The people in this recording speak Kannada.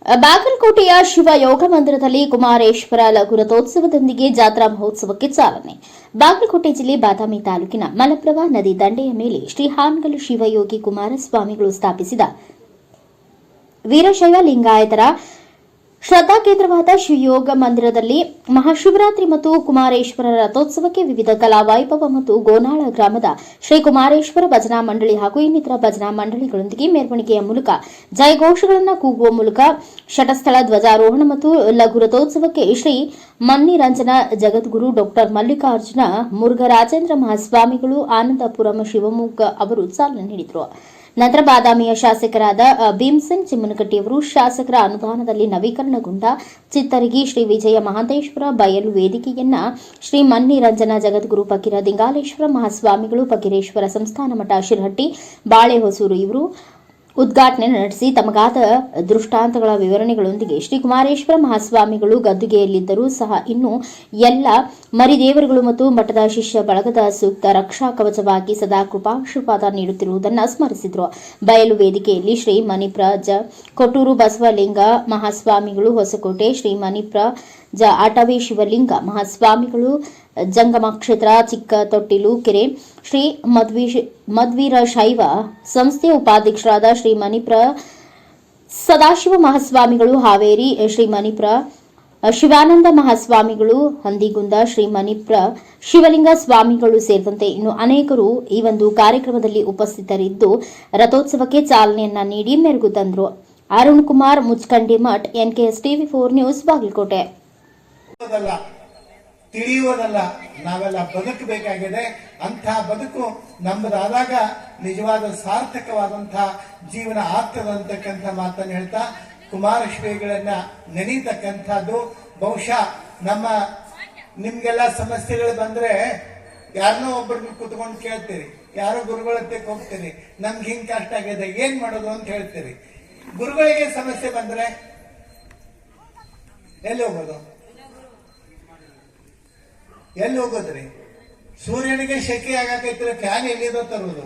ಬಾಗಲಕೋಟೆಯ ಶಿವ ಯೋಗ ಮಂದಿರದಲ್ಲಿ ಕುಮಾರೇಶ್ವರ ಲಘು ರಥೋತ್ಸವದೊಂದಿಗೆ ಜಾತ್ರಾ ಮಹೋತ್ಸವಕ್ಕೆ ಚಾಲನೆ. ಬಾಗಲಕೋಟೆ ಜಿಲ್ಲೆ ಬಾದಾಮಿ ತಾಲೂಕಿನ ಮಲಪ್ರಭಾ ನದಿ ದಂಡೆಯ ಮೇಲೆ ಶ್ರೀ ಹಾನಗಲ್ ಶಿವಯೋಗಿ ಕುಮಾರಸ್ವಾಮಿಗಳು ಸ್ಥಾಪಿಸಿದ ವೀರಶೈವ ಲಿಂಗಾಯತರ ಶ್ರದ್ಧಾ ಕೇಂದ್ರವಾದ ಶಿವಯೋಗ ಮಂದಿರದಲ್ಲಿ ಮಹಾಶಿವರಾತ್ರಿ ಮತ್ತು ಕುಮಾರೇಶ್ವರ ರಥೋತ್ಸವಕ್ಕೆ ವಿವಿಧ ಕಲಾ ವೈಭವ ಮತ್ತು ಗೋನಾಳ ಗ್ರಾಮದ ಶ್ರೀ ಕುಮಾರೇಶ್ವರ ಭಜನಾ ಮಂಡಳಿ ಹಾಗೂ ಇನ್ನಿತರ ಭಜನಾ ಮಂಡಳಿಗಳೊಂದಿಗೆ ಮೆರವಣಿಗೆಯ ಮೂಲಕ ಜಯಘೋಷಗಳನ್ನು ಕೂಗುವ ಮೂಲಕ ಶಟಸ್ಥಳ ಧ್ವಜಾರೋಹಣ ಮತ್ತು ಲಘು ರಥೋತ್ಸವಕ್ಕೆ ಶ್ರೀ ಮನ್ನಿರಂಜನ ಜಗದ್ಗುರು ಡಾ ಮಲ್ಲಿಕಾರ್ಜುನ ಮುರುಘರಾಜೇಂದ್ರ ಮಹಾಸ್ವಾಮಿಗಳು ಆನಂದಪುರಂ ಶಿವಮೊಗ್ಗ ಅವರು ಚಾಲನೆ ನೀಡಿದರು. ನಂತರ ಬಾದಾಮಿಯ ಶಾಸಕರಾದ ಭೀಮಸೇನ್ ಚಿಮ್ಮನಕಟ್ಟಿಯವರು ಶಾಸಕರ ಅನುದಾನದಲ್ಲಿ ನವೀಕರಣಗೊಂಡ ಚಿತ್ತರಗಿ ಶ್ರೀ ವಿಜಯ ಮಹಾಂತೇಶ್ವರ ಬಯಲು ವೇದಿಕೆಯನ್ನ ಶ್ರೀ ಮನ್ನಿರಂಜನ ಜಗದ್ಗುರು ಫಕೀರ ದಿಂಗಾಲೇಶ್ವರ ಮಹಾಸ್ವಾಮಿಗಳು ಫಕೀರೇಶ್ವರ ಸಂಸ್ಥಾನ ಮಠ ಶಿರಹಟ್ಟಿ ಬಾಳೆಹೊಸೂರು ಇವರು ಉದ್ಘಾಟನೆ ನಡೆಸಿ ತಮಗಾದ ದೃಷ್ಟಾಂತಗಳ ವಿವರಣೆಗಳೊಂದಿಗೆ ಶ್ರೀ ಕುಮಾರೇಶ್ವರ ಮಹಾಸ್ವಾಮಿಗಳು ಗದ್ದುಗೆಯಲ್ಲಿದ್ದರೂ ಸಹ ಇನ್ನೂ ಎಲ್ಲ ಮರಿದೇವರುಗಳು ಮತ್ತು ಮಠದ ಶಿಷ್ಯ ಬಳಗದ ಸೂಕ್ತ ರಕ್ಷಾ ಕವಚವಾಗಿ ಸದಾ ಕೃಪಾಶೀರ್ವಾದ ನೀಡುತ್ತಿರುವುದನ್ನು ಸ್ಮರಿಸಿದರು. ಬಯಲು ವೇದಿಕೆಯಲ್ಲಿ ಶ್ರೀ ಮಣಿಪ್ರ ಕೊಟ್ಟೂರು ಬಸವಲಿಂಗ ಮಹಾಸ್ವಾಮಿಗಳು ಹೊಸಕೋಟೆ, ಶ್ರೀ ಮಣಿಪ್ರ ಆಟವಿ ಶಿವಲಿಂಗ ಮಹಾಸ್ವಾಮಿಗಳು ಜಂಗಮ ಕ್ಷೇತ್ರ ಚಿಕ್ಕ ತೊಟ್ಟಿಲು ಕೆರೆ, ಶ್ರೀ ಮಧ್ವೀರ ಶೈವ ಸಂಸ್ಥೆಯ ಉಪಾಧ್ಯಕ್ಷರಾದ ಶ್ರೀ ಮಣಿಪ್ರ ಸದಾಶಿವ ಮಹಾಸ್ವಾಮಿಗಳು ಹಾವೇರಿ, ಶ್ರೀ ಮಣಿಪ್ರ ಶಿವಾನಂದ ಮಹಾಸ್ವಾಮಿಗಳು ಹಂದಿಗುಂದ, ಶ್ರೀ ಮಣಿಪ್ರ ಶಿವಲಿಂಗ ಸ್ವಾಮಿಗಳು ಸೇರಿದಂತೆ ಇನ್ನು ಅನೇಕರು ಈ ಒಂದು ಕಾರ್ಯಕ್ರಮದಲ್ಲಿ ಉಪಸ್ಥಿತರಿದ್ದು ರಥೋತ್ಸವಕ್ಕೆ ಚಾಲನೆಯನ್ನ ನೀಡಿ ಮೆರುಗು ತಂದರು. Arun Kumar Muchkandimath, NKS TV4 news, Bagalkot. ತಿಳಿಯುವುದಲ್ಲ, ನಾವೆಲ್ಲ ಬದುಕಬೇಕಾಗಿದೆ. ಅಂಥ ಬದುಕು ನಮ್ಮದಾದಾಗ ನಿಜವಾದ ಸಾರ್ಥಕವಾದಂತಹ ಜೀವನ ಆಗ್ತದೆ ಅಂತಕ್ಕಂಥ ಮಾತನ್ನು ಹೇಳ್ತಾ ಕುಮಾರಶ್ರೀಗಳನ್ನ ನೆನೀತಕ್ಕಂಥದ್ದು ಬಹುಶಃ ನಿಮ್ಗೆಲ್ಲ ಸಮಸ್ಯೆಗಳು ಬಂದ್ರೆ ಯಾರನ್ನೋ ಒಬ್ಬರನ್ನ ಕುತ್ಕೊಂಡು ಕೇಳ್ತೀರಿ, ಯಾರೋ ಗುರುಗಳ ಹತ್ರಕ್ಕೆ ಹೋಗ್ತೀರಿ, ನಮ್ಗೆ ಹಿಂಗ್ ಕಷ್ಟ ಆಗಿದೆ ಏನ್ ಮಾಡೋದು ಅಂತ ಹೇಳ್ತೀರಿ. ಗುರುಗಳಿಗೆ ಸಮಸ್ಯೆ ಬಂದ್ರೆ ಎಲ್ಲಿ ಹೋಗೋದು? ಎಲ್ಲಿ ಹೋಗೋದ್ರಿ? ಸೂರ್ಯನಿಗೆ ಶೆಕೆ ಆಗಾಕೈತ್ರಿ, ಫ್ಯಾನ್ ಎಲ್ಲಿದೋ ತರೋದು.